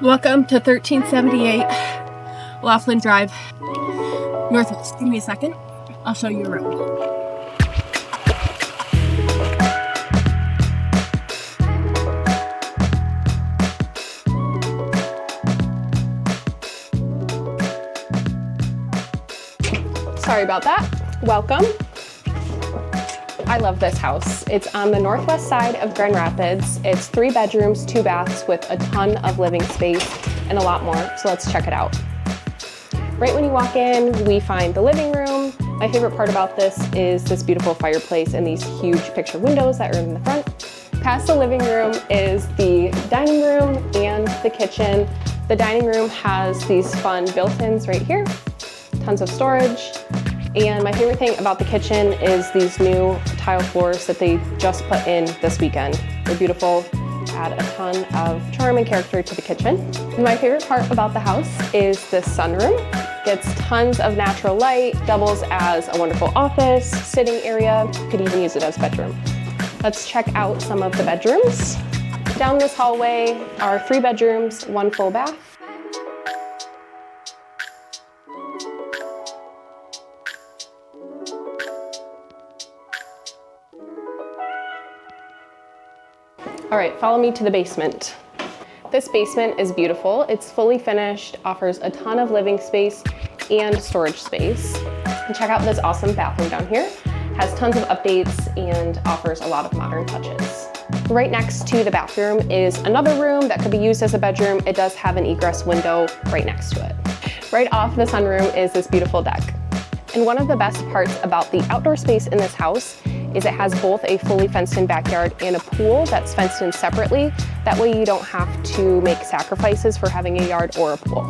Welcome to 1378 Laughlin Drive, Northwest. Give me a second. I'll show you around. Sorry about that. Welcome. I love this house. It's on the northwest side of Grand Rapids. It's 3 bedrooms, 2 baths with a ton of living space and a lot more, so let's check it out. Right when you walk in, we find the living room. My favorite part about this is this beautiful fireplace and these huge picture windows that are in the front. Past the living room is the dining room and the kitchen. The dining room has these fun built-ins right here, tons of storage. And my favorite thing about the kitchen is these new tile floors that they just put in this weekend. They're beautiful, add a ton of charm and character to the kitchen. And my favorite part about the house is this sunroom. Gets tons of natural light, doubles as a wonderful office, sitting area, could even use it as a bedroom. Let's check out some of the bedrooms. Down this hallway are 3 bedrooms, 1 full bath. All right, follow me to the basement. This basement is beautiful. It's fully finished, offers a ton of living space and storage space. And check out this awesome bathroom down here. Has tons of updates and offers a lot of modern touches. Right next to the bathroom is another room that could be used as a bedroom. It does have an egress window right next to it. Right off the sunroom is this beautiful deck. And one of the best parts about the outdoor space in this house is it has both a fully fenced in backyard and a pool that's fenced in separately. That way you don't have to make sacrifices for having a yard or a pool.